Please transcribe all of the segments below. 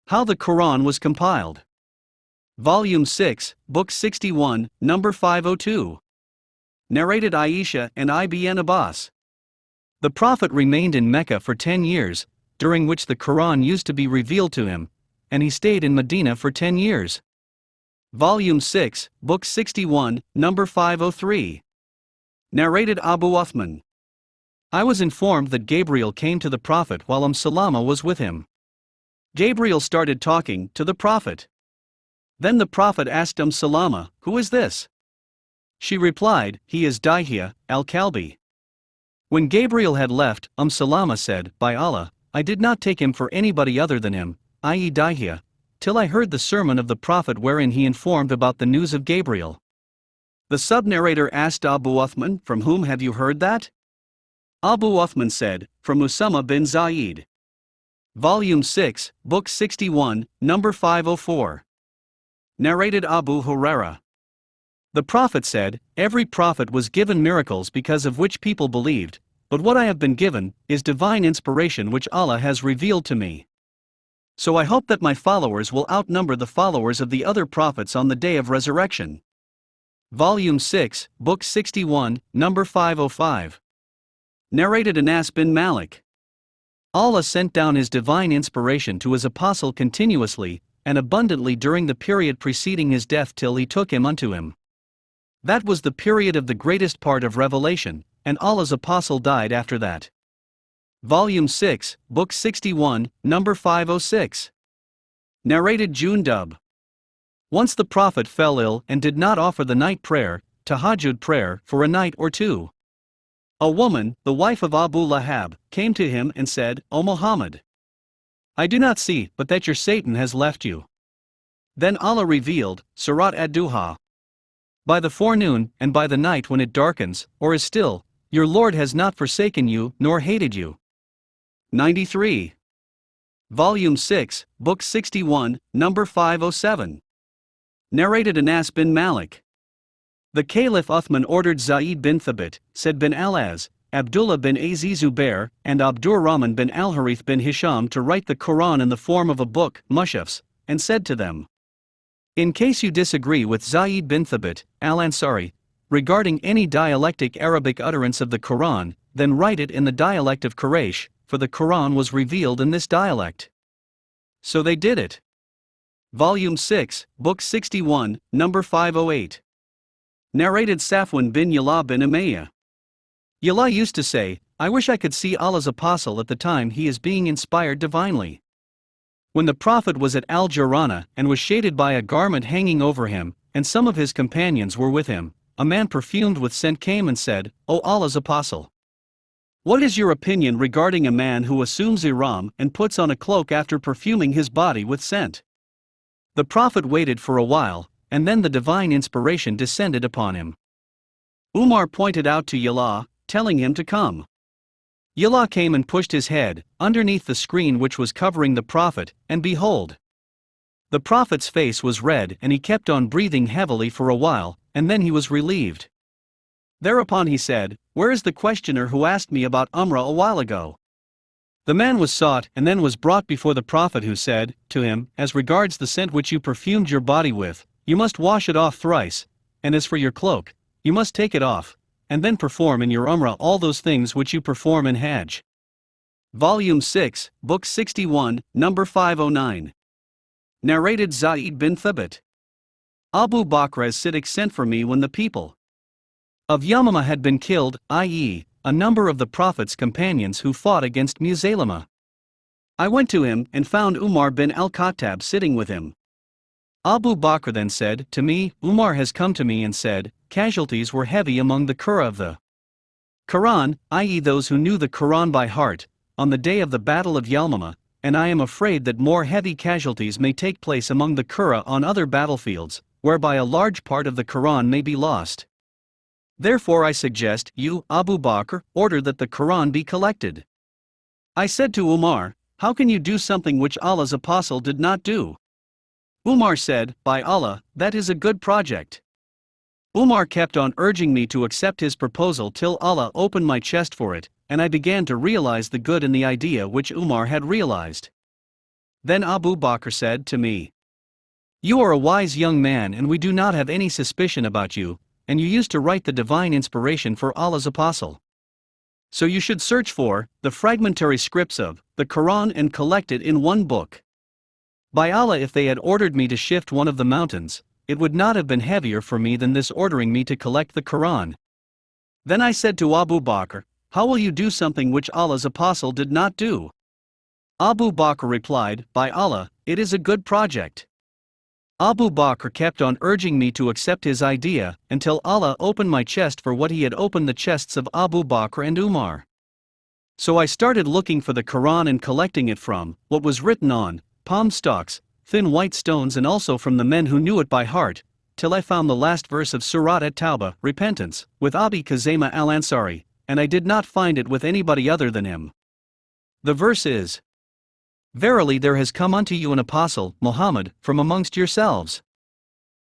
How the Quran was compiled. Volume 6, Book 61, Number 502. Narrated Aisha and Ibn Abbas. The Prophet remained in Mecca for 10 years, during which the Quran used to be revealed to him, and he stayed in Medina for 10 years. Volume 6, Book 61, Number 503. Narrated Abu Uthman. I was informed that Gabriel came to the Prophet while Salama was with him. Gabriel started talking to the Prophet. Then the Prophet asked Salama, "Who is this?" She replied, "He is Dihya al-Kalbi." When Gabriel had left, Salama said, "By Allah, I did not take him for anybody other than him, i.e. Dihya, till I heard the sermon of the Prophet wherein he informed about the news of Gabriel." The sub-narrator asked Abu Uthman, "From whom have you heard that?" Abu Uthman said, "From Usama bin Zaid." Volume 6, Book 61, Number 504. Narrated Abu Huraira. The Prophet said, "Every prophet was given miracles because of which people believed, but what I have been given is divine inspiration which Allah has revealed to me. So I hope that my followers will outnumber the followers of the other prophets on the day of resurrection." Volume 6, Book 61, Number 505. Narrated Anas bin Malik. Allah sent down His divine inspiration to His apostle continuously and abundantly during the period preceding his death till He took him unto Him. That was the period of the greatest part of revelation, and Allah's apostle died after that. Volume 6, Book 61, Number 506. Narrated Jundub. Once the Prophet fell ill and did not offer the night prayer, tahajjud prayer, for a night or two. A woman, the wife of Abu Lahab, came to him and said, "O Muhammad, I do not see but that your Satan has left you." Then Allah revealed, Surat ad-Duha. By the forenoon and by the night when it darkens, or is still, your Lord has not forsaken you nor hated you. 93. Volume 6, Book 61, Number 507. Narrated Anas bin Malik. The Caliph Uthman ordered Zaid bin Thabit, Said bin al-Az, Abdullah bin Aziz Zubair, and Abdurrahman bin al-Harith bin Hisham to write the Quran in the form of a book, mushafs, and said to them, "In case you disagree with Zaid bin Thabit, al-Ansari, regarding any dialectic Arabic utterance of the Quran, then write it in the dialect of Quraysh, for the Quran was revealed in this dialect." So they did it. Volume 6, Book 61, Number 508. Narrated Safwan bin Yala bin Umayyah. Yala used to say, "I wish I could see Allah's apostle at the time he is being inspired divinely." When the Prophet was at Al-Jarana and was shaded by a garment hanging over him, and some of his companions were with him, a man perfumed with scent came and said, "O Allah's apostle, what is your opinion regarding a man who assumes ihram and puts on a cloak after perfuming his body with scent?" The Prophet waited for a while, and then the divine inspiration descended upon him. Umar pointed out to Yala, telling him to come. Yala came and pushed his head underneath the screen which was covering the Prophet, and behold, the Prophet's face was red and he kept on breathing heavily for a while, and then he was relieved. Thereupon he said, "Where is the questioner who asked me about Umrah a while ago?" The man was sought and then was brought before the Prophet, who said to him, "As regards the scent which you perfumed your body with, you must wash it off thrice, and as for your cloak, you must take it off, and then perform in your Umrah all those things which you perform in Hajj." Volume 6, Book 61, Number 509. Narrated Zaid bin Thabit. Abu Bakr as-Siddiq sent for me when the people of Yamama had been killed, i.e., a number of the Prophet's companions who fought against Musaylama. I went to him and found Umar bin al-Khattab sitting with him. Abu Bakr then said to me, "Umar has come to me and said, casualties were heavy among the Qurra of the Quran, i.e. those who knew the Quran by heart, on the day of the Battle of Yamama, and I am afraid that more heavy casualties may take place among the Qurra on other battlefields, whereby a large part of the Quran may be lost. Therefore I suggest you, Abu Bakr, order that the Quran be collected." I said to Umar, "How can you do something which Allah's apostle did not do?" Umar said, "By Allah, that is a good project." Umar kept on urging me to accept his proposal till Allah opened my chest for it, and I began to realize the good in the idea which Umar had realized. Then Abu Bakr said to me, "You are a wise young man and we do not have any suspicion about you, and you used to write the divine inspiration for Allah's apostle. So you should search for the fragmentary scripts of the Quran and collect it in one book. By Allah, if they had ordered me to shift one of the mountains, it would not have been heavier for me than this ordering me to collect the Quran." Then I said to Abu Bakr, "How will you do something which Allah's apostle did not do?" Abu Bakr replied, "By Allah, it is a good project." Abu Bakr kept on urging me to accept his idea, until Allah opened my chest for what he had opened the chests of Abu Bakr and Umar. So I started looking for the Quran and collecting it from what was written on palm stalks, thin white stones, and also from the men who knew it by heart, till I found the last verse of Surat at-Tawbah, repentance, with Abi Kazema al-Ansari, and I did not find it with anybody other than him. The verse is, "Verily there has come unto you an apostle, Muhammad, from amongst yourselves.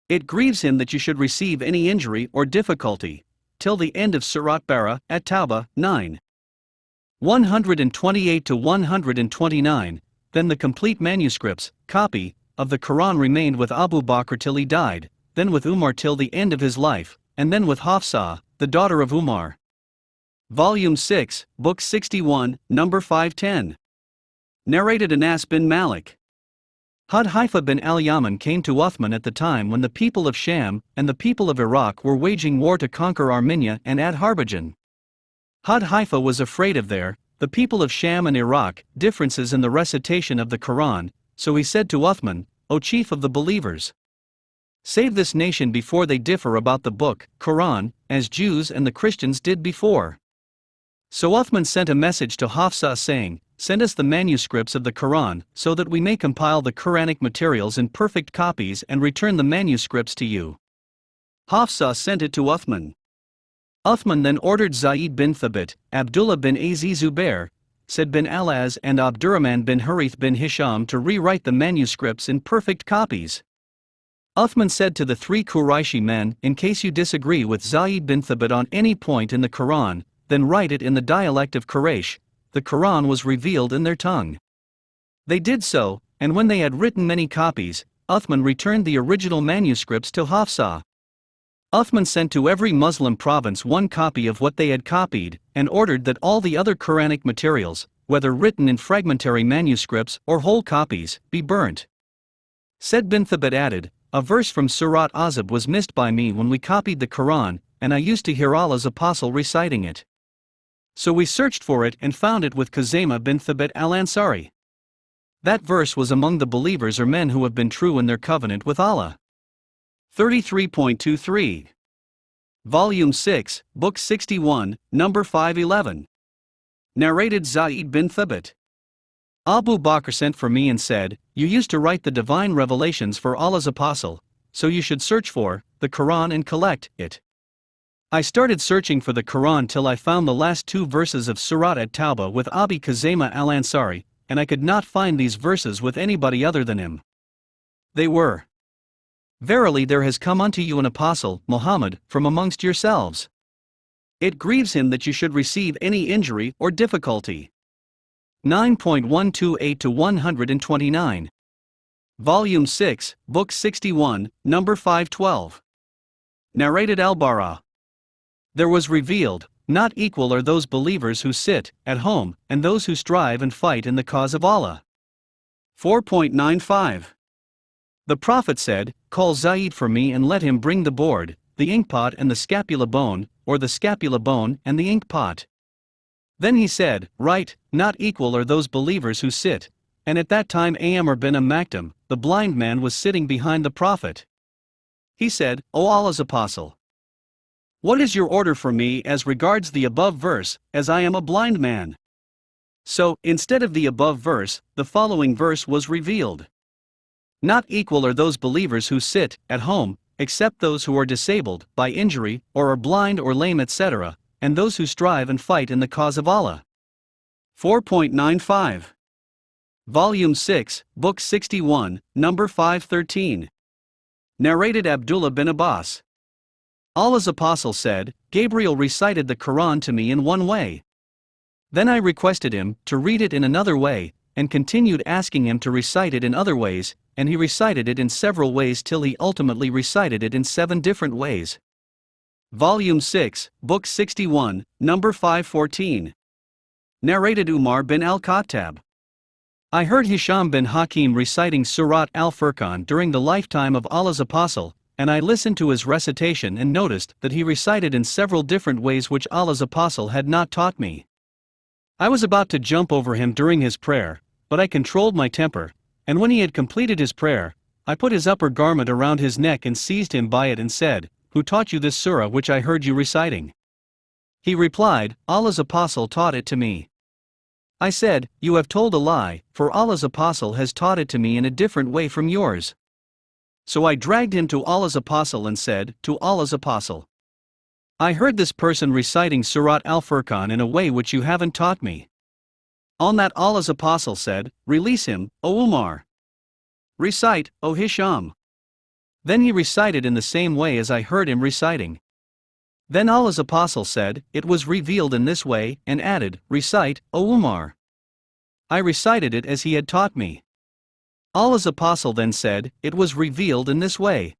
It grieves him that you should receive any injury or difficulty," till the end of Surat at-Tawbah 9. 128 to 129. Then the complete manuscripts, copy, of the Quran remained with Abu Bakr till he died, then with Umar till the end of his life, and then with Hafsa, the daughter of Umar. Volume 6, Book 61, number 510. Narrated Anas bin Malik. Hudhaifa bin al-Yaman came to Uthman at the time when the people of Sham and the people of Iraq were waging war to conquer Armenia and Adharbajan. Hudhaifa was afraid of the people of Sham and Iraq, differences in the recitation of the Quran, so he said to Uthman, "O chief of the believers, save this nation before they differ about the book, Quran, as Jews and the Christians did before." So Uthman sent a message to Hafsa saying, "Send us the manuscripts of the Quran, so that we may compile the Quranic materials in perfect copies and return the manuscripts to you." Hafsa sent it to Uthman. Uthman then ordered Zayd bin Thabit, Abdullah bin Aziz Zubair, Said bin Alaz and Abdurrahman bin Harith bin Hisham to rewrite the manuscripts in perfect copies. Uthman said to the three Quraishi men, "In case you disagree with Zayd bin Thabit on any point in the Quran, then write it in the dialect of Quraysh." The Quran was revealed in their tongue. They did so, and when they had written many copies, Uthman returned the original manuscripts to Hafsa. Uthman sent to every Muslim province one copy of what they had copied, and ordered that all the other Quranic materials, whether written in fragmentary manuscripts or whole copies, be burnt. Said bin Thabit added, "A verse from Surat Azab was missed by me when we copied the Quran, and I used to hear Allah's apostle reciting it. So we searched for it and found it with Kazema bin Thabit al-Ansari. That verse was among the believers or men who have been true in their covenant with Allah." 33.23. Volume 6, Book 61, number 511. Narrated Zayd bin Thabit. Abu Bakr sent for me and said, "You used to write the divine revelations for Allah's apostle, so you should search for the Quran and collect it." I started searching for the Quran till I found the last two verses of Surat at-Tawbah with Abi Kazema al-Ansari, and I could not find these verses with anybody other than him. They were, "Verily there has come unto you an apostle, Muhammad, from amongst yourselves. It grieves him that you should receive any injury or difficulty." 9.128 to 129. Volume 6, Book 61, number 512. Narrated Al-Bara. There was revealed, not equal are those believers who sit at home, and those who strive and fight in the cause of Allah. 4.95. The Prophet said, "Call Zayd for me and let him bring the board, the inkpot and the scapula bone, or the scapula bone and the inkpot." Then he said, "Write, not equal are those believers who sit." And at that time Amr bin Maktum, the blind man, was sitting behind the Prophet. He said, "O Allah's apostle, what is your order for me as regards the above verse, as I am a blind man?" So, instead of the above verse, the following verse was revealed. Not equal are those believers who sit at home, except those who are disabled by injury, or are blind or lame, etc., and those who strive and fight in the cause of Allah. 4.95. Volume 6, Book 61, number 513. Narrated Abdullah bin Abbas. Allah's apostle said, "Gabriel recited the Quran to me in one way. Then I requested him to read it in another way, and continued asking him to recite it in other ways, and he recited it in several ways till he ultimately recited it in 7 different ways. Volume 6, Book 61, number 514. Narrated Umar bin al-Khattab. I heard Hisham bin Hakim reciting Surat al-Furqan during the lifetime of Allah's Apostle, and I listened to his recitation and noticed that he recited in several different ways which Allah's Apostle had not taught me. I was about to jump over him during his prayer, but I controlled my temper, and when he had completed his prayer, I put his upper garment around his neck and seized him by it and said, "Who taught you this surah which I heard you reciting?" He replied, "Allah's Apostle taught it to me." I said, "You have told a lie, for Allah's Apostle has taught it to me in a different way from yours." So I dragged him to Allah's Apostle and said, "To Allah's Apostle, I heard this person reciting Surat al-Furqan in a way which you haven't taught me." On that Allah's Apostle said, "Release him, O Umar. Recite, O Hisham." Then he recited in the same way as I heard him reciting. Then Allah's Apostle said, "It was revealed in this way," and added, "Recite, O Umar." I recited it as he had taught me. Allah's Apostle then said, "It was revealed in this way.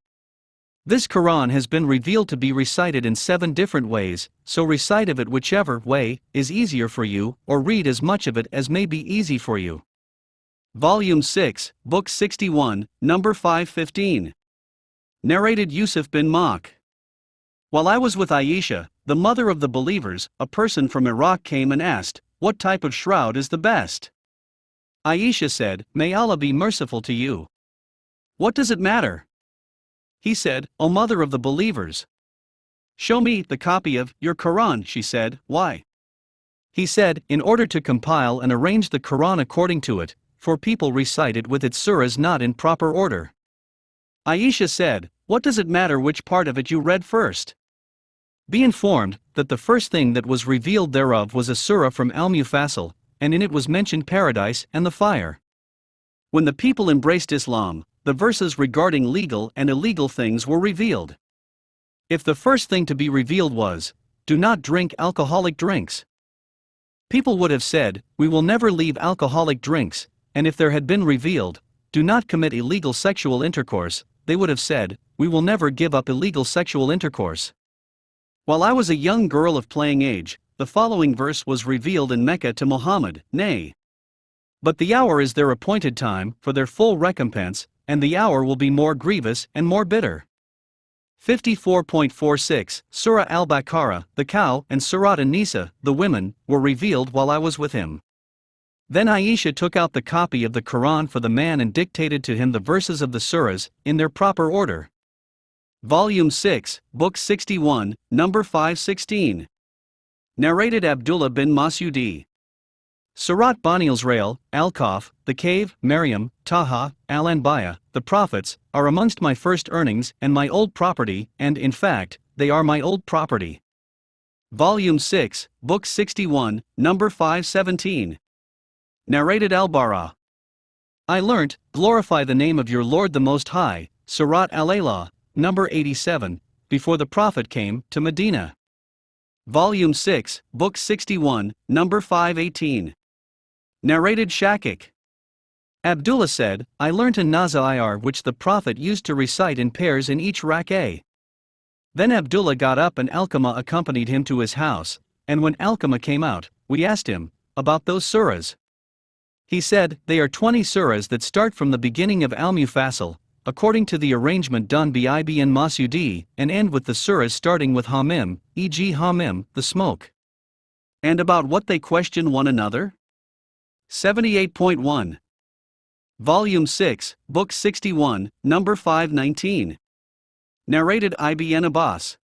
This Quran has been revealed to be recited in 7 different ways, so recite of it whichever way is easier for you, or read as much of it as may be easy for you." Volume 6, Book 61, number 515. Narrated Yusuf bin Ma'q. While I was with Aisha, the mother of the believers, a person from Iraq came and asked, "What type of shroud is the best?" Aisha said, "May Allah be merciful to you. What does it matter?" He said, "O mother of the believers, show me the copy of your Quran," she said. "Why?" He said, "In order to compile and arrange the Quran according to it, for people recite it with its surahs not in proper order." Aisha said, "What does it matter which part of it you read first? Be informed that the first thing that was revealed thereof was a surah from Al-Mufassal, and in it was mentioned paradise and the fire. When the people embraced Islam, the verses regarding legal and illegal things were revealed. If the first thing to be revealed was, 'Do not drink alcoholic drinks,' people would have said, 'We will never leave alcoholic drinks,' and if there had been revealed, 'Do not commit illegal sexual intercourse,' they would have said, 'We will never give up illegal sexual intercourse.' While I was a young girl of playing age, the following verse was revealed in Mecca to Muhammad, nay. But the hour is their appointed time, for their full recompense, and the hour will be more grievous and more bitter. 54.46, Surah Al-Baqarah, the cow, and Surah An-Nisa, the women, were revealed while I was with him. Then Aisha took out the copy of the Quran for the man and dictated to him the verses of the surahs, in their proper order. Volume 6, Book 61, number 516. Narrated Abdullah bin Masudi. Surat Bani Israel, Al-Kaf, the cave, Maryam, Taha, Al-Anbiya, the prophets, are amongst my first earnings and my old property, and in fact, they are my old property. Volume 6, Book 61, number 517. Narrated Al-Bara. I learnt, "Glorify the name of your Lord the Most High," Surat Al-A'la, number 87, before the Prophet came to Medina. Volume 6, Book 61, number 518. Narrated Shakik. Abdullah said, "I learnt a Naza'ir which the Prophet used to recite in pairs in each rak'ah." Then Abdullah got up and Alqamah accompanied him to his house, and when Alqamah came out, we asked him about those surahs. He said, "They are 20 surahs that start from the beginning of Al-Mufassal, according to the arrangement done by Ibn Masudi, and end with the surahs starting with Hamim, e.g. Hamim, the smoke." And about what they question one another? 78.1. Volume 6, Book 61, number 519. Narrated Ibn Abbas.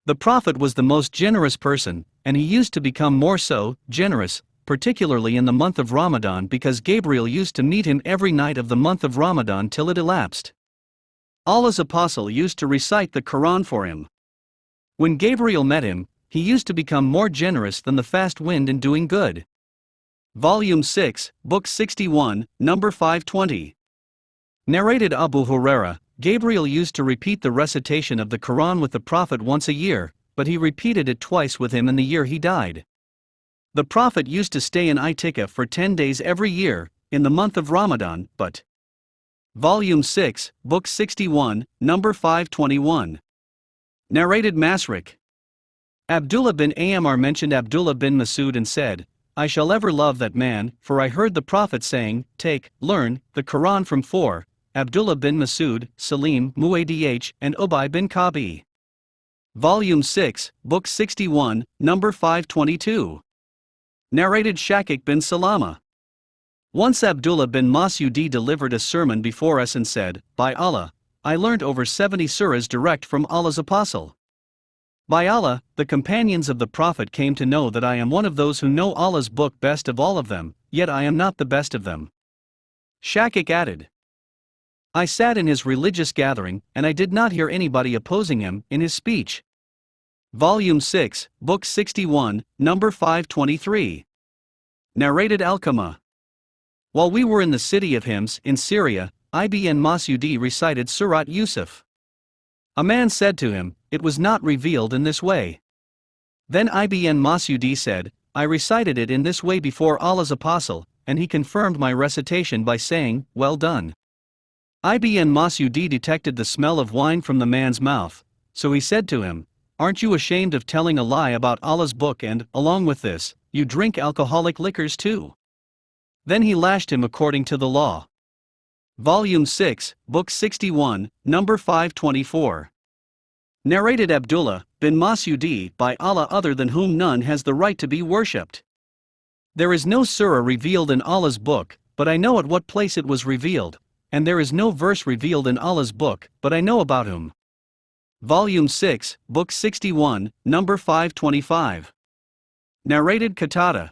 The Prophet was the most generous person, and he used to become more so, generous, particularly in the month of Ramadan, because Gabriel used to meet him every night of the month of Ramadan till it elapsed. Allah's Apostle used to recite the Quran for him. When Gabriel met him, he used to become more generous than the fast wind in doing good. Volume 6, Book 61, number 520. Narrated Abu Huraira, Gabriel used to repeat the recitation of the Quran with the Prophet once a year, but he repeated it twice with him in the year he died. The Prophet used to stay in Itikaf for 10 days every year, in the month of Ramadan, but Volume 6, Book 61, Number 521. Narrated Masrik. Abdullah bin Amr mentioned Abdullah bin Masud and said, I shall ever love that man, for I heard the Prophet saying, Take, learn, the Quran from four, Abdullah bin Masud, Salim, Muadh, and Ubay bin Kabi. Volume 6, Book 61, Number 522. Narrated Shakik bin Salama. Once Abdullah bin Masudi delivered a sermon before us and said, By Allah, I learnt over 70 surahs direct from Allah's apostle. By Allah, the companions of the Prophet came to know that I am one of those who know Allah's book best of all of them, yet I am not the best of them. Shakik added, I sat in his religious gathering, and I did not hear anybody opposing him in his speech. Volume 6, Book 61, Number 523. Narrated Alqamah. While we were in the city of Hims in Syria, Ibn Masudi recited Surat Yusuf. A man said to him, It was not revealed in this way. Then Ibn Masudi said, I recited it in this way before Allah's apostle, and he confirmed my recitation by saying, Well done. Ibn Masudi detected the smell of wine from the man's mouth, so he said to him, Aren't you ashamed of telling a lie about Allah's book and, along with this, you drink alcoholic liquors too? Then he lashed him according to the law. Volume 6, Book 61, Number 524. Narrated Abdullah bin Masudi, by Allah other than whom none has the right to be worshipped. There is no surah revealed in Allah's book, but I know at what place it was revealed, and there is no verse revealed in Allah's book, but I know about whom. Volume 6, Book 61, Number 525. Narrated Qatada.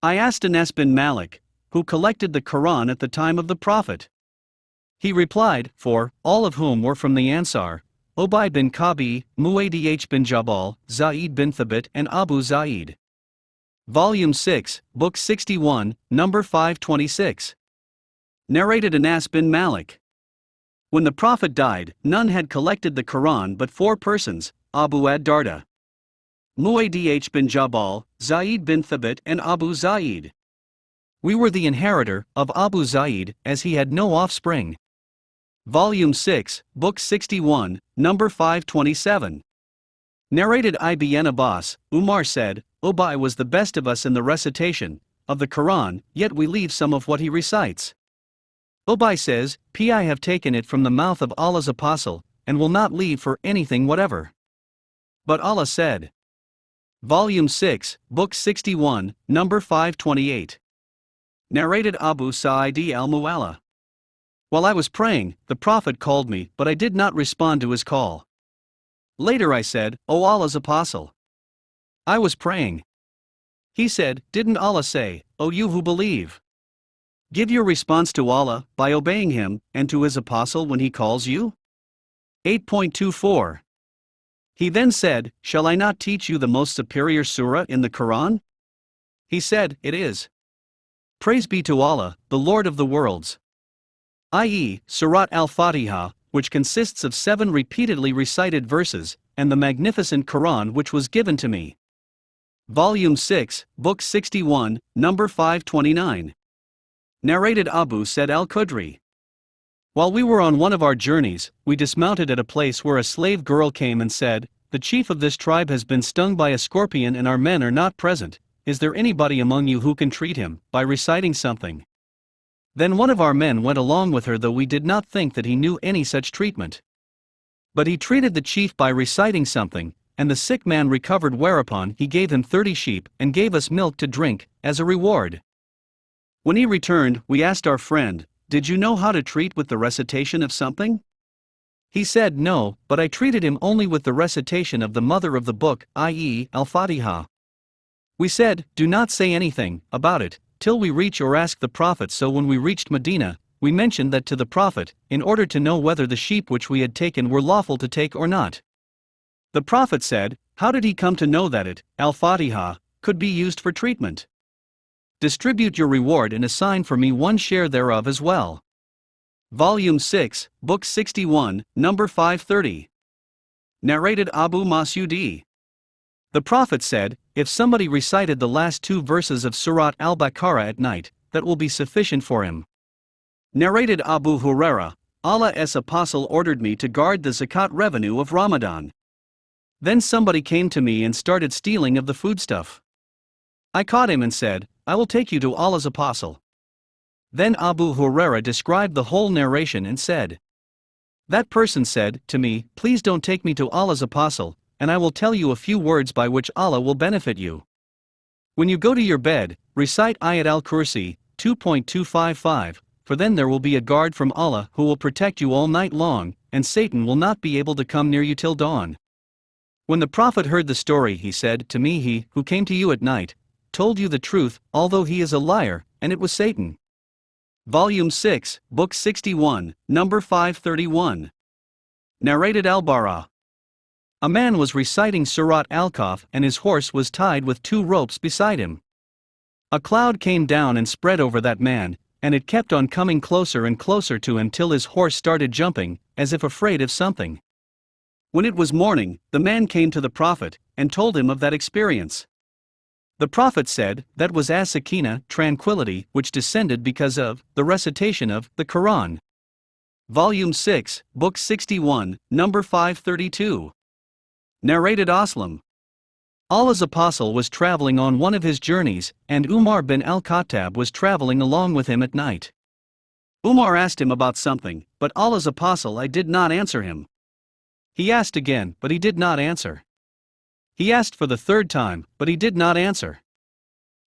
I asked Anas bin Malik, who collected the Quran at the time of the Prophet. He replied, For, all of whom were from the Ansar, Ubay bin Kabi, Muadh bin Jabal, Zaid bin Thabit and Abu Zaid. Volume 6, Book 61, Number 526. Narrated Anas bin Malik. When the Prophet died, none had collected the Quran but four persons, Abu ad-Darda, Muadh bin Jabal, Zaid bin Thabit and Abu Zaid. We were the inheritor of Abu Zaid, as he had no offspring. Volume 6, Book 61, Number 527. Narrated Ibn Abbas, Umar said, Ubay was the best of us in the recitation of the Quran, yet we leave some of what he recites. Ubay says, I have taken it from the mouth of Allah's apostle, and will not leave for anything whatever. But Allah said. Volume 6, Book 61, Number 528. Narrated Abu Sa'id al-Mu'alla. While I was praying, the Prophet called me, but I did not respond to his call. Later I said, O Allah's apostle, I was praying. He said, Didn't Allah say, O you who believe? Give your response to Allah by obeying Him, and to His apostle when He calls you? 8.24. He then said, Shall I not teach you the most superior surah in the Quran? He said, It is. Praise be to Allah, the Lord of the worlds. I.e., Surat al-Fatiha, which consists of 7 repeatedly recited verses, and the magnificent Quran which was given to me. Volume 6, Book 61, Number 529. Narrated Abu Said al-Khudri. While we were on one of our journeys, we dismounted at a place where a slave girl came and said, The chief of this tribe has been stung by a scorpion and our men are not present. Is there anybody among you who can treat him, by reciting something? Then one of our men went along with her, though we did not think that he knew any such treatment. But he treated the chief by reciting something, and the sick man recovered, whereupon he gave him 30 sheep and gave us milk to drink, as a reward. When he returned, we asked our friend, Did you know how to treat with the recitation of something? He said, No, but I treated him only with the recitation of the mother of the book, i.e., al-Fatiha. We said, Do not say anything about it till we reach or ask the Prophet. So when we reached Medina, we mentioned that to the Prophet, in order to know whether the sheep which we had taken were lawful to take or not. The Prophet said, How did he come to know that it, al-Fatiha, could be used for treatment? Distribute your reward and assign for me 1 share thereof as well. Volume 6, Book 61, Number 530. Narrated Abu Masudi. The Prophet said, if somebody recited the last two verses of Surat al-Baqarah at night, that will be sufficient for him. Narrated Abu Huraira, Allah's apostle ordered me to guard the zakat revenue of Ramadan. Then somebody came to me and started stealing of the foodstuff. I caught him and said, I will take you to Allah's apostle. Then Abu Huraira described the whole narration and said, that person said to me, please don't take me to Allah's apostle, and I will tell you a few words by which Allah will benefit you. When you go to your bed, recite Ayat al-Kursi, 2.255, for then there will be a guard from Allah who will protect you all night long, and Satan will not be able to come near you till dawn. When the Prophet heard the story, he said to me, he who came to you at night told you the truth, although he is a liar, and it was Satan. Volume 6, Book 61, number 531. Narrated Al-Bara. A man was reciting Surat Al-Kahf and his horse was tied with two ropes beside him. A cloud came down and spread over that man, and it kept on coming closer and closer to him till his horse started jumping, as if afraid of something. When it was morning, the man came to the Prophet and told him of that experience. The Prophet said, that was as-sakina, tranquility, which descended because of the recitation of the Quran. Volume 6, Book 61, number 532. Narrated Aslam. Allah's apostle was traveling on one of his journeys, and Umar bin al-Khattab was traveling along with him at night. Umar asked him about something, but Allah's apostle did not answer him. He asked again, but he did not answer. He asked for the third time, but he did not answer.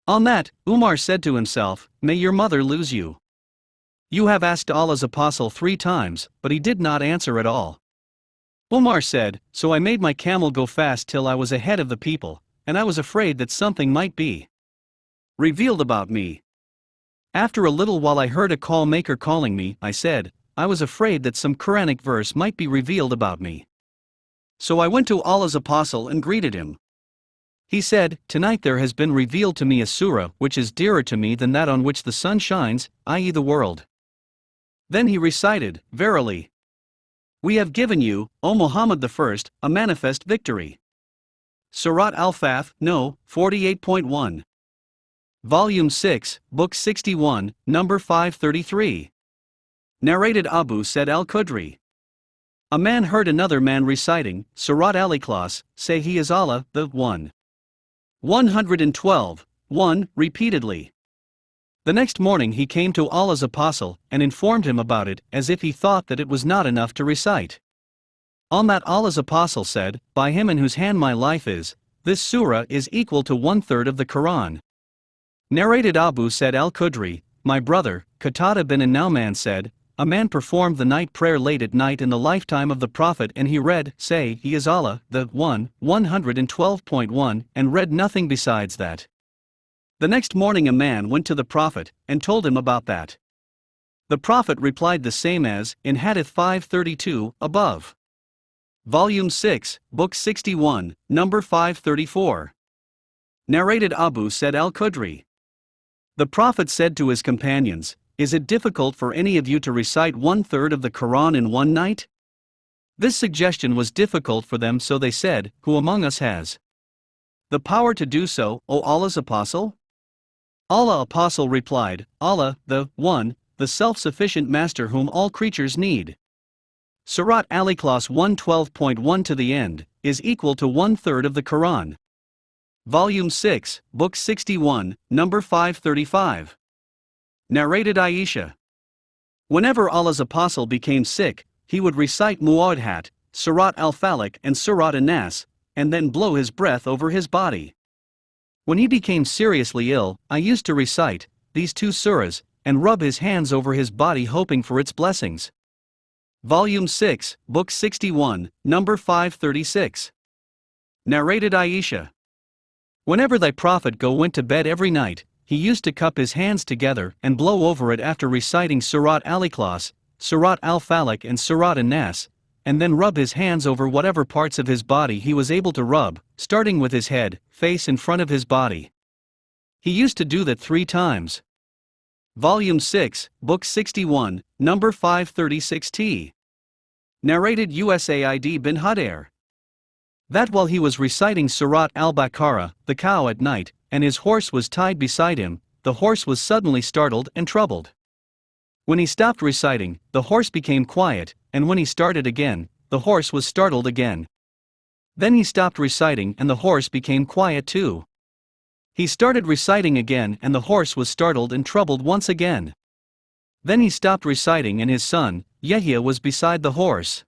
On that, Umar said to himself, may your mother lose you. You have asked Allah's apostle 3 times, but he did not answer at all. Umar said, so I made my camel go fast till I was ahead of the people, and I was afraid that something might be revealed about me. After a little while I heard a call maker calling me. I said, I was afraid that some Quranic verse might be revealed about me. So I went to Allah's apostle and greeted him. He said, tonight there has been revealed to me a surah which is dearer to me than that on which the sun shines, i.e. the world. Then he recited, verily, we have given you, O Muhammad a manifest victory. Surat Al-Fath, No. 48.1. Volume 6, Book 61, number 533. Narrated Abu Said al-Khudri. A man heard another man reciting Surat Al-Ikhlas, say he is Allah, the One. 112, 1, repeatedly. The next morning he came to Allah's apostle and informed him about it, as if he thought that it was not enough to recite. On that Allah's apostle said, by him in whose hand my life is, this surah is equal to 1/3 of the Quran. Narrated Abu Said al-Khudri, my brother, Qatada bin Nauman said, a man performed the night prayer late at night in the lifetime of the Prophet and he read, say he is Allah, the One, 112.1, and read nothing besides that. The next morning a man went to the Prophet and told him about that. The Prophet replied the same as in Hadith 532 above. Volume 6, Book 61, number 534. Narrated Abu Said al-Khudri. The Prophet said to his companions, is it difficult for any of you to recite 1/3 of the Quran in one night? This suggestion was difficult for them, so they said, who among us has the power to do so, O Allah's apostle? Allah apostle replied, Allah, the One, the self-sufficient master whom all creatures need. Surat Al-Ikhlas 112.1 to the end, is equal to 1/3 of the Quran. Volume 6, Book 61, number 535. Narrated Aisha. Whenever Allah's apostle became sick, he would recite Mu'awwadhat, Surat Al-Falaq and Surat An-Nas, and then blow his breath over his body. When he became seriously ill, I used to recite these 2 surahs, and rub his hands over his body hoping for its blessings. Volume 6, Book 61, number 536. Narrated Aisha. Whenever thy Prophet went to bed every night, he used to cup his hands together and blow over it after reciting Surat Al-Ikhlas, Surat Al-Falaq and Surat An-Nas, and then rub his hands over whatever parts of his body he was able to rub, starting with his head, face in front of his body. He used to do that 3 times. Volume 6, Book 61, number 536t. Narrated Usaid bin Hudair. That while he was reciting Surat al-Baqarah, the cow at night, and his horse was tied beside him, the horse was suddenly startled and troubled. When he stopped reciting, the horse became quiet, and when he started again, the horse was startled again. Then he stopped reciting and the horse became quiet too. He started reciting again and the horse was startled and troubled once again. Then he stopped reciting and his son, Yahya, was beside the horse.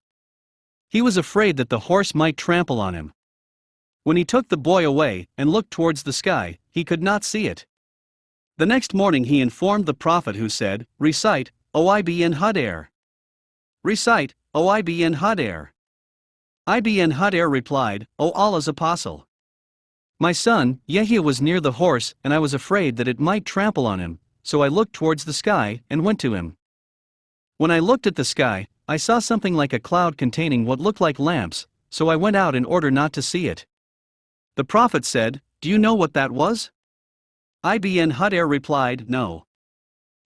He was afraid that the horse might trample on him. When he took the boy away and looked towards the sky, he could not see it. The next morning he informed the Prophet, who said, "Recite, O Ibn Hudair. Recite, O Ibn Hudair." Ibn Hudair replied, "O Allah's Apostle. My son, Yahya, was near the horse and I was afraid that it might trample on him, so I looked towards the sky and went to him. When I looked at the sky, I saw something like a cloud containing what looked like lamps, so I went out in order not to see it." The Prophet said, "Do you know what that was?" Ibn Hudair replied, "No."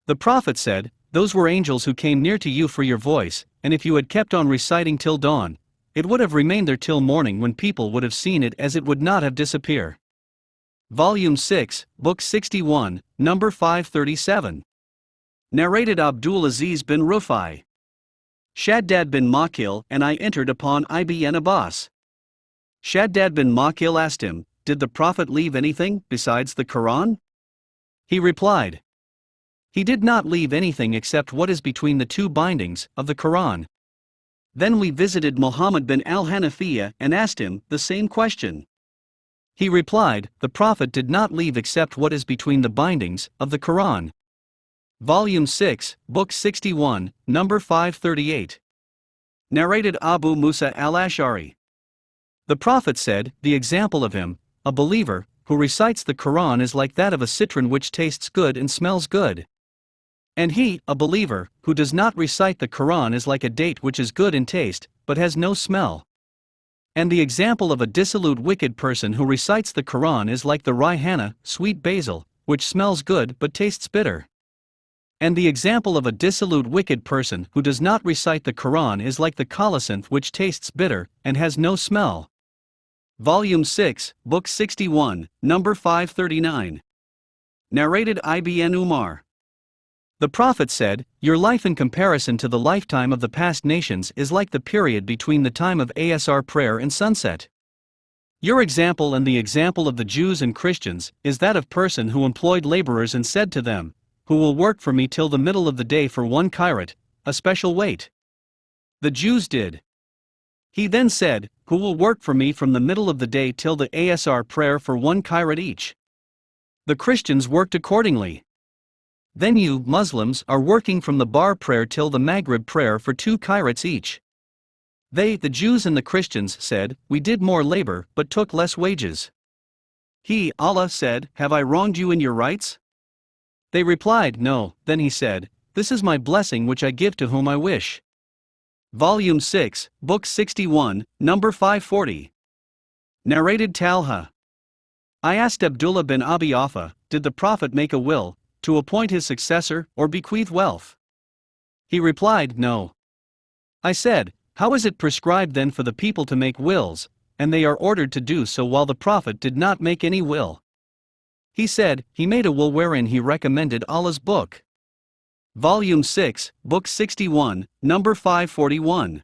The Prophet said, "Those were angels who came near to you for your voice, and if you had kept on reciting till dawn, it would have remained there till morning when people would have seen it, as it would not have disappeared." Volume 6, Book 61, number 537. Narrated Abdul Aziz bin Rufai. Shaddad bin Makil and I entered upon Ibn Abbas. Shaddad bin Makil asked him, "Did the Prophet leave anything besides the Quran?" He replied, "He did not leave anything except what is between the two bindings of the Quran." Then we visited Muhammad bin al-Hanafiya and asked him the same question. He replied, "The Prophet did not leave except what is between the bindings of the Quran." Volume 6, Book 61, number 538. Narrated Abu Musa al-Ash'ari. The Prophet said, "The example of him, a believer, who recites the Quran is like that of a citron which tastes good and smells good. And he, a believer, who does not recite the Quran is like a date which is good in taste, but has no smell. And the example of a dissolute wicked person who recites the Quran is like the rayhana, sweet basil, which smells good but tastes bitter. And the example of a dissolute wicked person who does not recite the Quran is like the colocynth which tastes bitter and has no smell." Volume 6, Book 61, number 539. Narrated Ibn Umar. The Prophet said, "Your life in comparison to the lifetime of the past nations is like the period between the time of Asr prayer and sunset. Your example and the example of the Jews and Christians is that of person who employed laborers and said to them, 'Who will work for me till the middle of the day for 1 qirat, a special weight?' The Jews did. He then said, 'Who will work for me from the middle of the day till the Asr prayer for 1 qirat each?' The Christians worked accordingly. Then you, Muslims, are working from the bar prayer till the Maghrib prayer for 2 qirats each. They, the Jews and the Christians, said, 'We did more labor but took less wages.' He, Allah, said, 'Have I wronged you in your rights?' They replied, 'No.' Then he said, 'This is my blessing which I give to whom I wish.' Volume 6, Book 61, number 540. Narrated Talha. I asked Abdullah bin Abi Awfa, "Did the Prophet make a will, to appoint his successor or bequeath wealth?" He replied, "No." I said, "How is it prescribed then for the people to make wills, and they are ordered to do so while the Prophet did not make any will?" He said, "He made a will wherein he recommended Allah's book." Volume 6, Book 61, number 541.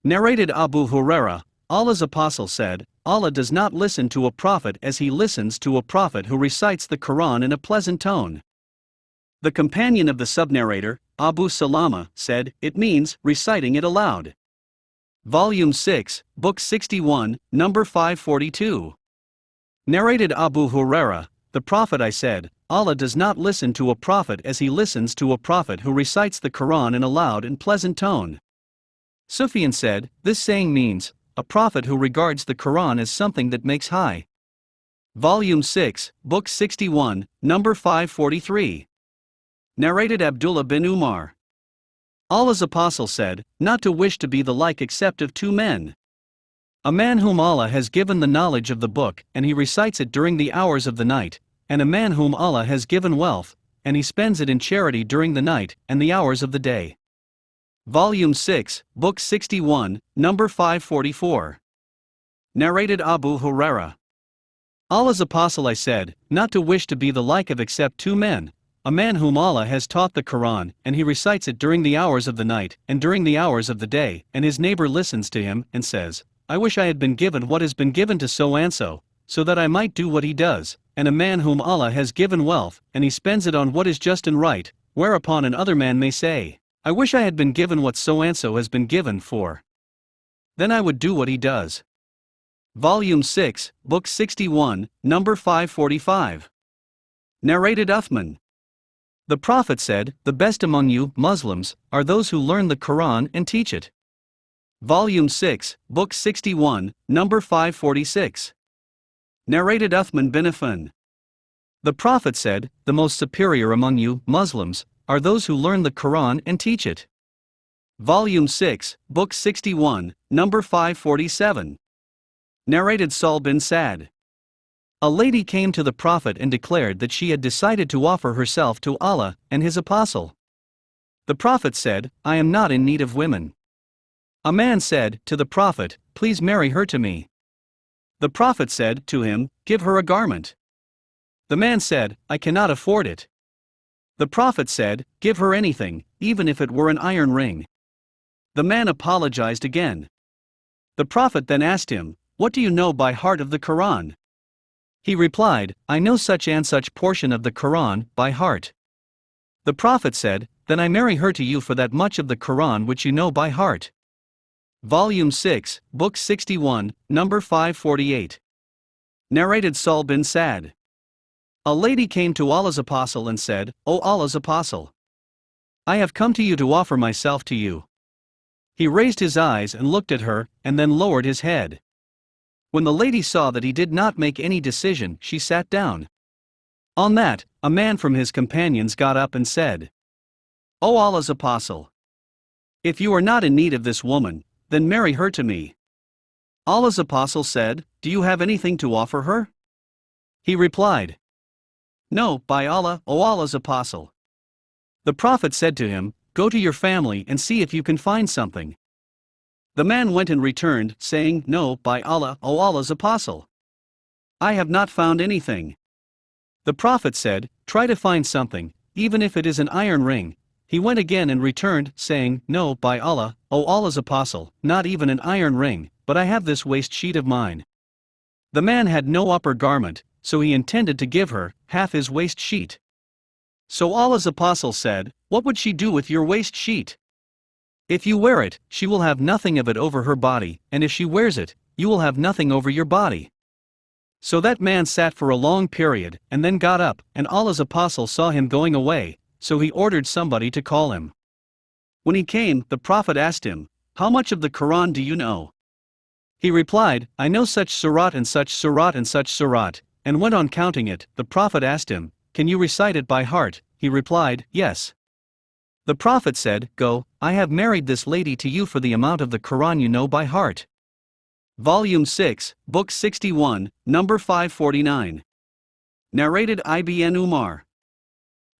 Narrated Abu Huraira, Allah's Apostle said, "Allah does not listen to a prophet as he listens to a prophet who recites the Quran in a pleasant tone." The companion of the subnarrator, Abu Salama, said, "It means reciting it aloud." Volume 6, Book 61, number 542. Narrated Abu Huraira, "The Prophet," I said, "Allah does not listen to a prophet as he listens to a prophet who recites the Quran in a loud and pleasant tone." Sufyan said, "This saying means, a prophet who regards the Quran as something that makes high." Volume 6, Book 61, number 543. Narrated Abdullah bin Umar. Allah's Apostle said, "Not to wish to be the like except of 2 men. A man whom Allah has given the knowledge of the book and he recites it during the hours of the night, and a man whom Allah has given wealth, and he spends it in charity during the night and the hours of the day." Volume 6, Book 61, number 544. Narrated Abu Huraira. Allah's Apostle, I said, not to wish to be the like of except two men, a man whom Allah has taught the Quran, and he recites it during the hours of the night and during the hours of the day, and his neighbor listens to him and says, I wish I had been given what has been given to so and so that I might do what he does, and a man whom Allah has given wealth, and he spends it on what is just and right, whereupon another man may say, I wish I had been given what so and so has been given for. Then I would do what he does. Volume 6, Book 61, number 545. Narrated Uthman. The Prophet said, the best among you, Muslims, are those who learn the Quran and teach it. Volume 6, Book 61, number 546. Narrated Uthman bin Affan. The Prophet said, the most superior among you, Muslims, are those who learn the Quran and teach it. Volume 6, Book 61, number 547. Narrated Sahl bin Sa'd. A lady came to the Prophet and declared that she had decided to offer herself to Allah and His Apostle. The Prophet said, I am not in need of women. A man said to the Prophet, please marry her to me. The Prophet said to him, give her a garment. The man said, I cannot afford it. The Prophet said, give her anything, even if it were an iron ring. The man apologized again. The Prophet then asked him, what do you know by heart of the Quran? He replied, I know such and such portion of the Quran by heart. The Prophet said, then I marry her to you for that much of the Quran which you know by heart. Volume 6, Book 61, number 548. Narrated Sahl bin Sa'd. A lady came to Allah's Apostle and said, O Allah's Apostle, I have come to you to offer myself to you. He raised his eyes and looked at her, and then lowered his head. When the lady saw that he did not make any decision, she sat down. On that, a man from his companions got up and said, O Allah's Apostle, if you are not in need of this woman, then marry her to me. Allah's Apostle said, do you have anything to offer her? He replied, no, by Allah, O Allah's Apostle. The Prophet said to him, go to your family and see if you can find something. The man went and returned, saying, no, by Allah, O Allah's Apostle, I have not found anything. The Prophet said, try to find something, even if it is an iron ring. He went again and returned, saying, no, by Allah, O Allah's Apostle, not even an iron ring, but I have this waist sheet of mine. The man had no upper garment, so he intended to give her half his waist sheet. So Allah's Apostle said, what would she do with your waist sheet? If you wear it, she will have nothing of it over her body, and if she wears it, you will have nothing over your body. So that man sat for a long period, and then got up, and Allah's Apostle saw him going away, so he ordered somebody to call him. When he came, the Prophet asked him, how much of the Quran do you know? He replied, I know such surat and such surat and such surat, and went on counting it. The Prophet asked him, can you recite it by heart? He replied, yes. The Prophet said, go, I have married this lady to you for the amount of the Quran you know by heart. Volume 6, Book 61, number 549. Narrated Ibn Umar.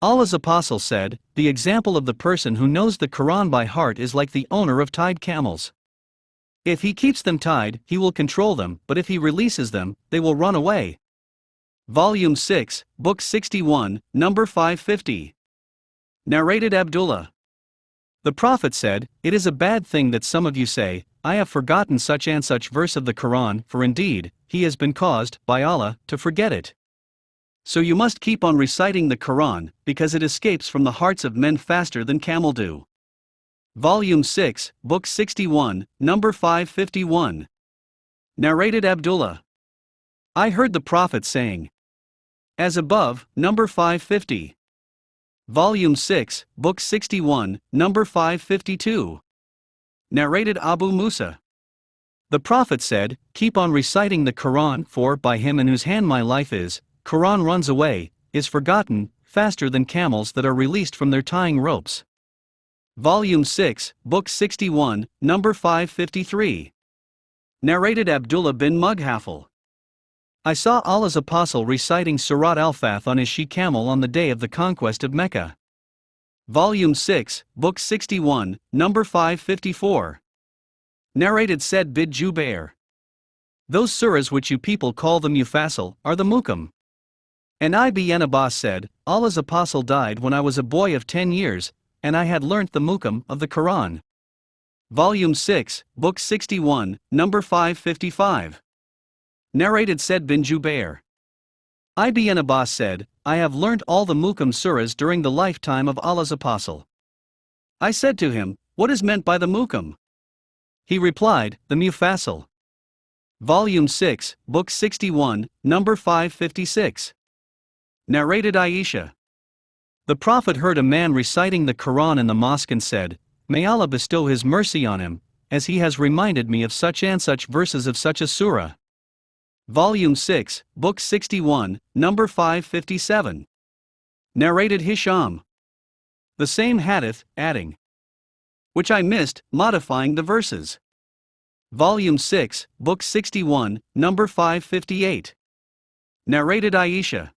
Allah's Apostle said, the example of the person who knows the Quran by heart is like the owner of tied camels. If he keeps them tied, he will control them, but if he releases them, they will run away. Volume 6, Book 61, number 550. Narrated Abdullah. The Prophet said, it is a bad thing that some of you say, I have forgotten such and such verse of the Quran, for indeed, he has been caused, by Allah, to forget it. So you must keep on reciting the Quran, because it escapes from the hearts of men faster than camel do. Volume 6, Book 61, number 551. Narrated Abdullah. I heard the Prophet saying, as above, number 550. Volume 6, Book 61, number 552. Narrated Abu Musa. The Prophet said, keep on reciting the Quran, for by him in whose hand my life is, Quran runs away, is forgotten, faster than camels that are released from their tying ropes. Volume 6, Book 61, number 553. Narrated Abdullah bin Mughafal. I saw Allah's Apostle reciting Surat Al-Fath on his she-camel on the day of the conquest of Mecca. Volume 6, Book 61, number 554. Narrated Said bin Jubair. Those surahs which you people call the Mufassal are the Mukam. And Ibn Abbas said, Allah's apostle died when I was a boy of 10 years, and I had learnt the Mukam of the Quran. Volume 6, Book 61, number 555. Narrated Said bin Jubair. Ibn Abbas said, I have learnt all the Mukam surahs during the lifetime of Allah's apostle. I said to him, what is meant by the Mukam? He replied, the Mufassal. Volume 6, Book 61, number 556. Narrated Aisha. The Prophet heard a man reciting the Quran in the mosque and said, May Allah bestow His mercy on him, as he has reminded me of such and such verses of such a surah. Volume 6, Book 61, number 557. Narrated Hisham. The same hadith, adding, which I missed, modifying the verses. Volume 6, Book 61, number 558. Narrated Aisha.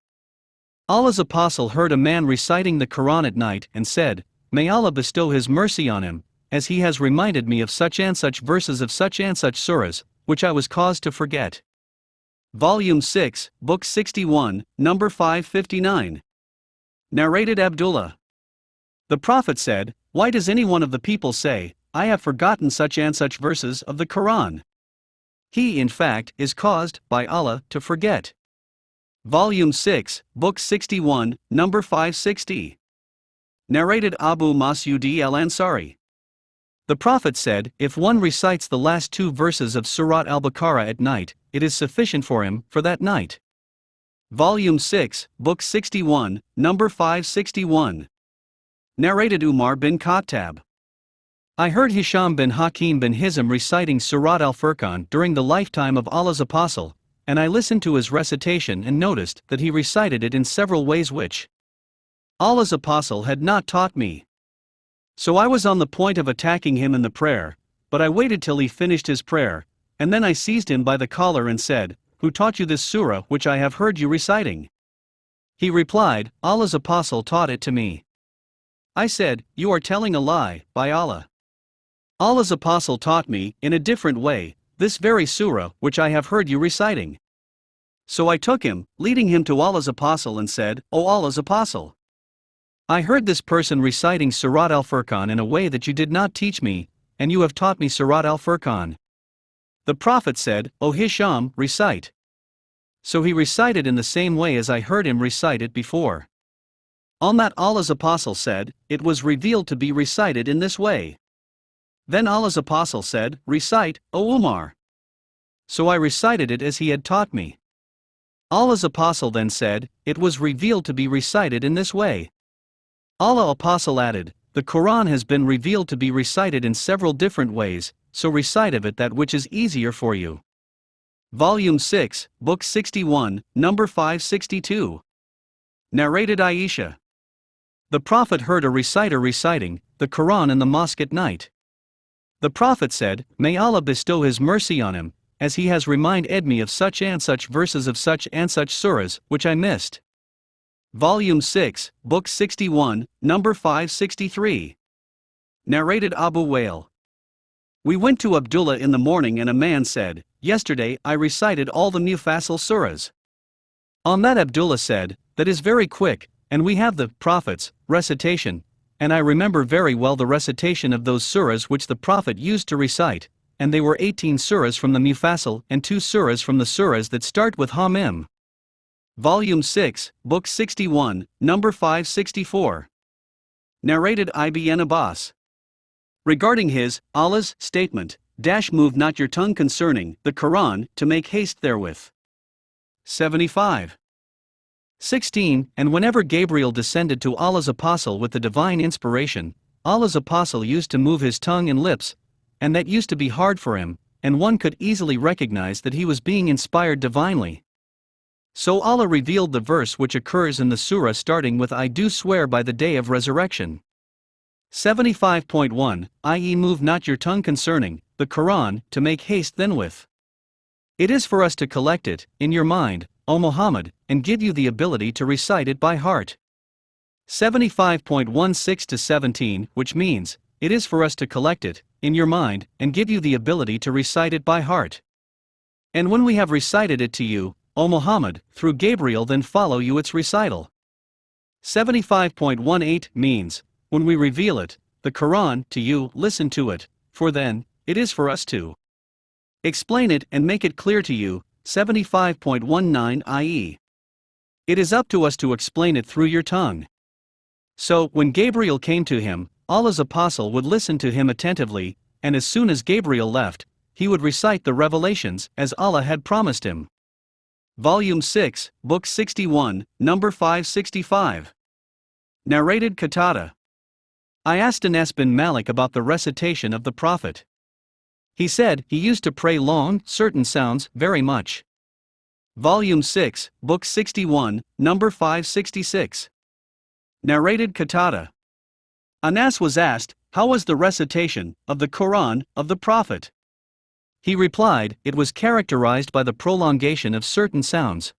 Allah's apostle heard a man reciting the Quran at night and said, May Allah bestow His mercy on him, as he has reminded me of such and such verses of such and such surahs, which I was caused to forget. Volume 6, Book 61, number 559. Narrated Abdullah. The Prophet said, Why does any one of the people say, I have forgotten such and such verses of the Quran? He, in fact, is caused, by Allah, to forget. Volume 6, Book 61, number 560. Narrated Abu Mas'ud al-Ansari. The Prophet said, if one recites the last two verses of Surat al-Baqarah at night, it is sufficient for him, for that night. Volume 6, Book 61, number 561. Narrated Umar bin Khattab. I heard Hisham bin Hakim bin Hizam reciting Surat al-Furqan during the lifetime of Allah's apostle, and I listened to his recitation and noticed that he recited it in several ways which Allah's apostle had not taught me. So I was on the point of attacking him in the prayer, but I waited till he finished his prayer, and then I seized him by the collar and said, Who taught you this surah which I have heard you reciting? He replied, Allah's apostle taught it to me. I said, You are telling a lie, by Allah. Allah's apostle taught me, in a different way, this very surah which I have heard you reciting. So I took him, leading him to Allah's apostle and said, O Allah's apostle, I heard this person reciting Surat al-Furqan in a way that you did not teach me, and you have taught me Surat al-Furqan. The Prophet said, O Hisham, recite. So he recited in the same way as I heard him recite it before. On that Allah's apostle said, It was revealed to be recited in this way. Then Allah's apostle said, Recite, O Umar. So I recited it as he had taught me. Allah's apostle then said, It was revealed to be recited in this way. Allah's apostle added, The Quran has been revealed to be recited in several different ways, so recite of it that which is easier for you. Volume 6, Book 61, number 562. Narrated Aisha. The Prophet heard a reciter reciting the Quran in the mosque at night. The Prophet said, May Allah bestow His mercy on him, as he has reminded me of such and such verses of such and such surahs, which I missed. Volume 6, Book 61, number 563. Narrated Abu Wail. We went to Abdullah in the morning and a man said, Yesterday I recited all the Mufassal surahs. On that Abdullah said, That is very quick, and we have the Prophet's recitation, and I remember very well the recitation of those surahs which the Prophet used to recite, and they were 18 surahs from the Mufassal and 2 surahs from the surahs that start with Hamim. Volume 6, Book 61, number 564. Narrated Ibn Abbas. Regarding his, Allah's, statement, Move not your tongue concerning the Quran, to make haste therewith. 75. 16. And whenever Gabriel descended to Allah's apostle with the divine inspiration, Allah's apostle used to move his tongue and lips, and that used to be hard for him, and one could easily recognize that he was being inspired divinely. So Allah revealed the verse which occurs in the surah starting with I do swear by the day of resurrection. 75.1, i.e. move not your tongue concerning the Quran, to make haste then with. It is for us to collect it, in your mind, O Muhammad, and give you the ability to recite it by heart. 75.16 to 17, which means, it is for us to collect it, in your mind, and give you the ability to recite it by heart. And when we have recited it to you, O Muhammad, through Gabriel, then follow you its recital. 75.18 means, when we reveal it, the Quran, to you, listen to it, for then, it is for us to explain it and make it clear to you. 75.19 i.e. it is up to us to explain it through your tongue. So, when Gabriel came to him, Allah's apostle would listen to him attentively, and as soon as Gabriel left, he would recite the revelations as Allah had promised him. Volume 6, Book 61, number 565. Narrated Qatada. I asked Anas bin Malik about the recitation of the Prophet. He said he used to pray long, certain sounds, very much. Volume 6, Book 61, number 566. Narrated Qatada. Anas was asked, how was the recitation of the Quran of the Prophet? He replied, it was characterized by the prolongation of certain sounds.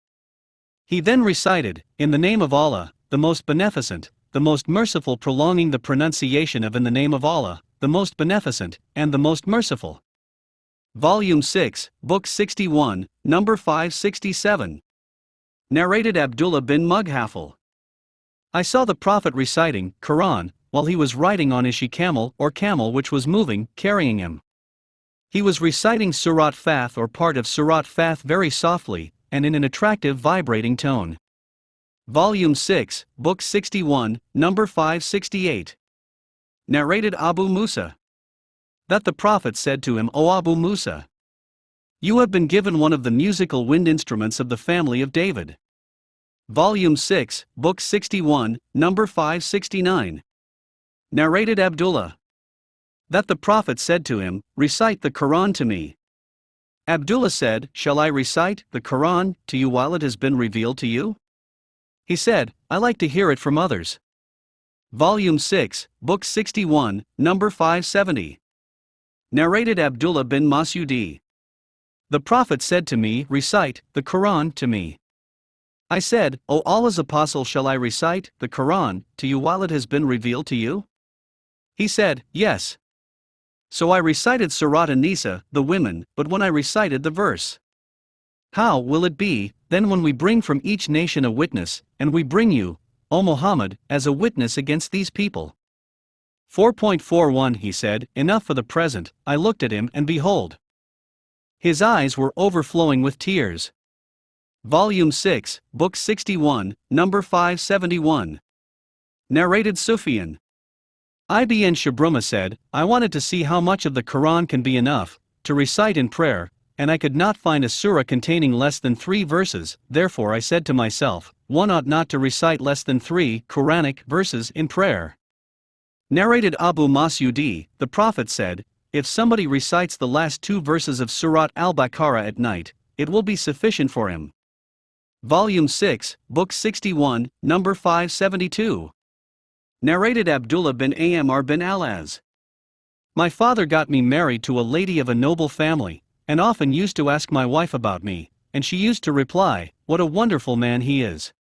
He then recited, in the name of Allah, the most beneficent, the most merciful, prolonging the pronunciation of in the name of Allah, the most beneficent, and the most merciful. Volume 6, Book 61, number 567. Narrated Abdullah bin Mughafal. I saw the Prophet reciting Quran while he was riding on his camel or camel which was moving, carrying him. He was reciting Surat Fath or part of Surat Fath very softly, and in an attractive vibrating tone. Volume 6, Book 61, number 568. Narrated Abu Musa. That the Prophet said to him, O Abu Musa, you have been given one of the musical wind instruments of the family of David. Volume 6, Book 61, number 569. Narrated Abdullah. That the Prophet said to him, recite the Quran to me. Abdullah said, shall I recite the Quran to you while it has been revealed to you? He said, I like to hear it from others. Volume 6, Book 61, number 570. Narrated Abdullah bin Masudi. The Prophet said to me, recite the Quran to me. I said, O Allah's apostle, shall I recite the Quran to you while it has been revealed to you? He said, yes. So I recited Surat An-Nisa, the women, but when I recited the verse, how will it be, then when we bring from each nation a witness, and we bring you, O Muhammad, as a witness against these people? 4.41 He said, enough for the present. I looked at him and behold, his eyes were overflowing with tears. Volume 6, Book 61, number 571. Narrated Sufyan. Ibn Shabruma said, I wanted to see how much of the Quran can be enough to recite in prayer, and I could not find a surah containing less than 3 verses, therefore I said to myself, one ought not to recite less than 3 Quranic verses in prayer. Narrated Abu Masudi, the Prophet said, if somebody recites the last 2 verses of Surat al-Baqarah at night, it will be sufficient for him. Volume 6, Book 61, number 572. Narrated Abdullah bin Amr bin Al-Az. My father got me married to a lady of a noble family, and often used to ask my wife about me, and she used to reply, what a wonderful man he is.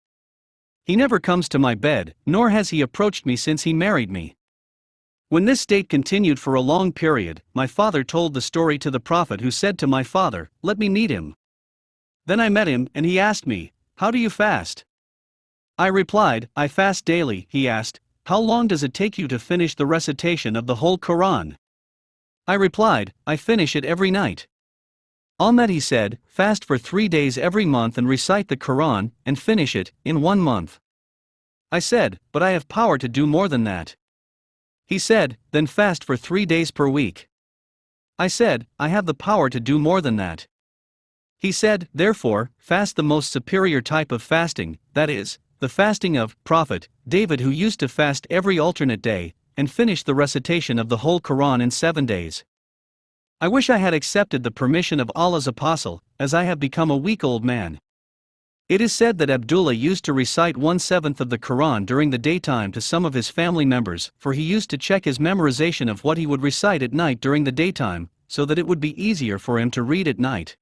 He never comes to my bed, nor has he approached me since he married me. When this state continued for a long period, my father told the story to the Prophet, who said to my father, let me meet him. Then I met him, and he asked me, how do you fast? I replied, I fast daily. He asked, how long does it take you to finish the recitation of the whole Quran? I replied, I finish it every night. Ahmed, he said, fast for 3 days every month and recite the Quran, and finish it in 1 month. I said, but I have power to do more than that. He said, then fast for 3 days per week. I said, I have the power to do more than that. He said, therefore, fast the most superior type of fasting, that is, the fasting of Prophet David, who used to fast every alternate day, and finish the recitation of the whole Quran in 7 days. I wish I had accepted the permission of Allah's apostle, as I have become a weak old man. It is said that Abdullah used to recite 1/7 of the Quran during the daytime to some of his family members, for he used to check his memorization of what he would recite at night during the daytime, so that it would be easier for him to read at night.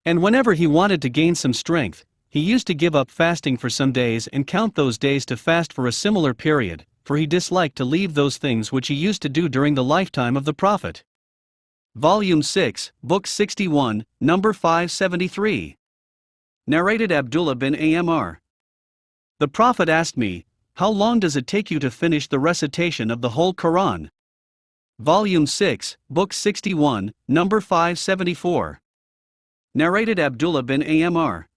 And whenever he wanted to gain some strength, he used to give up fasting for some days and count those days to fast for a similar period, for he disliked to leave those things which he used to do during the lifetime of the Prophet. Volume 6, Book 61, Number 573. Narrated Abdullah bin Amr. The Prophet asked me, "How long does it take you to finish the recitation of the whole Quran?" Volume 6, Book 61, Number 574. Narrated Abdullah bin Amr.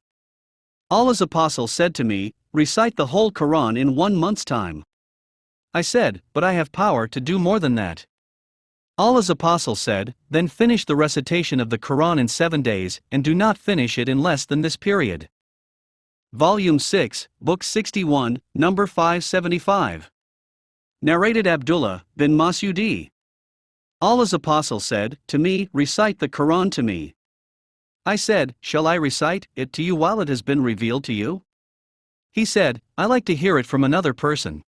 Allah's Apostle said to me, "Recite the whole Quran in 1 month's time." I said, "But I have power to do more than that." Allah's Apostle said, "Then finish the recitation of the Quran in 7 days, and do not finish it in less than this period." Volume 6, Book 61, Number 575. Narrated Abdullah bin Mas'udi. Allah's Apostle said to me, "Recite the Quran to me." I said, "Shall I recite it to you while it has been revealed to you?" He said, "I like to hear it from another person."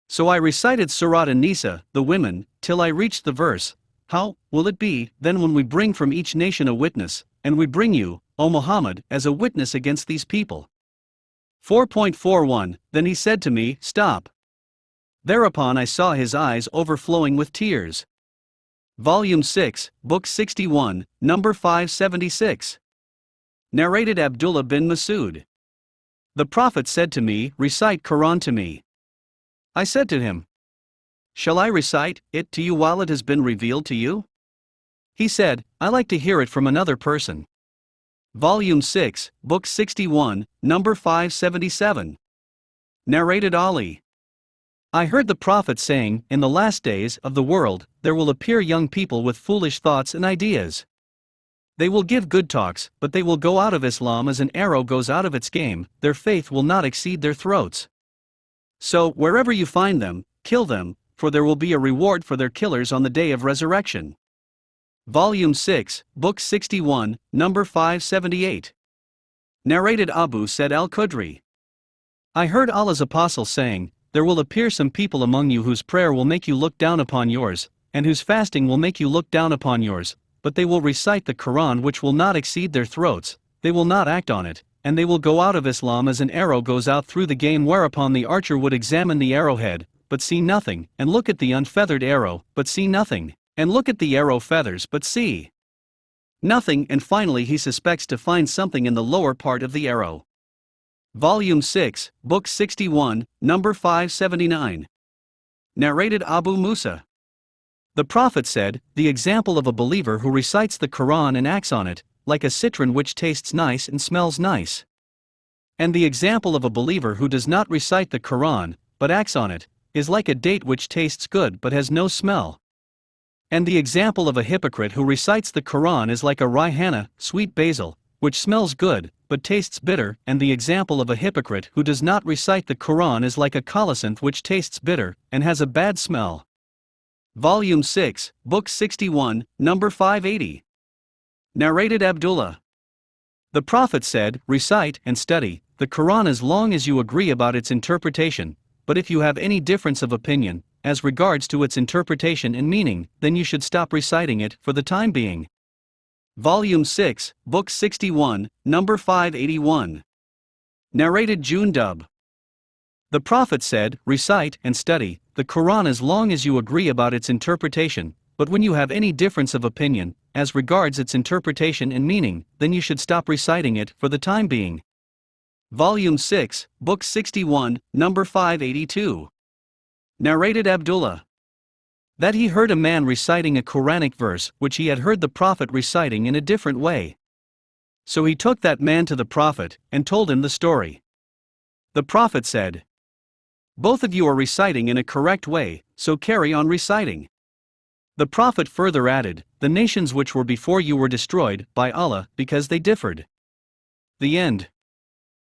So I recited Surat an-Nisa, the women, till I reached the verse, "How will it be, then, when we bring from each nation a witness, and we bring you, O Muhammad, as a witness against these people?" 4.41 Then he said to me, "Stop." Thereupon I saw his eyes overflowing with tears. Volume 6, Book 61, Number 576. Narrated Abdullah bin Mas'ud. The Prophet said to me, "Recite Quran to me." I said to him, "Shall I recite it to you while it has been revealed to you?" He said, "I like to hear it from another person." Volume 6, Book 61, Number 577. Narrated Ali. I heard the Prophet saying, "In the last days of the world, there will appear young people with foolish thoughts and ideas. They will give good talks, but they will go out of Islam as an arrow goes out of its game, their faith will not exceed their throats. So, wherever you find them, kill them, for there will be a reward for their killers on the day of resurrection." Volume 6, Book 61, Number 578. Narrated Abu Sa'id al-Khudri. I heard Allah's Apostle saying, "There will appear some people among you whose prayer will make you look down upon yours, and whose fasting will make you look down upon yours, but they will recite the Quran which will not exceed their throats, they will not act on it, and they will go out of Islam as an arrow goes out through the game, whereupon the archer would examine the arrowhead, but see nothing, and look at the unfeathered arrow, but see nothing, and look at the arrow feathers, but see nothing, and finally he suspects to find something in the lower part of the arrow." Volume 6, Book 61, Number 579. Narrated Abu Musa. The Prophet said, "The example of a believer who recites the Quran and acts on it, like a citron which tastes nice and smells nice. And the example of a believer who does not recite the Quran, but acts on it, is like a date which tastes good but has no smell. And the example of a hypocrite who recites the Quran is like a raihanah, sweet basil, which smells good, but tastes bitter, and the example of a hypocrite who does not recite the Quran is like a colocynth which tastes bitter, and has a bad smell." Volume 6, Book 61, Number 580. Narrated Abdullah. The Prophet said, "Recite and study the Quran as long as you agree about its interpretation, but if you have any difference of opinion, as regards to its interpretation and meaning, then you should stop reciting it for the time being." Volume 6, Book 61, Number 581. Narrated Jundub. The Prophet said, "Recite and study the Quran as long as you agree about its interpretation, but when you have any difference of opinion, as regards its interpretation and meaning, then you should stop reciting it for the time being." Volume 6, Book 61, Number 582. Narrated Abdullah. That he heard a man reciting a Quranic verse which he had heard the Prophet reciting in a different way. So he took that man to the Prophet and told him the story. The Prophet said, "Both of you are reciting in a correct way, so carry on reciting." The Prophet further added, "The nations which were before you were destroyed by Allah because they differed." The end.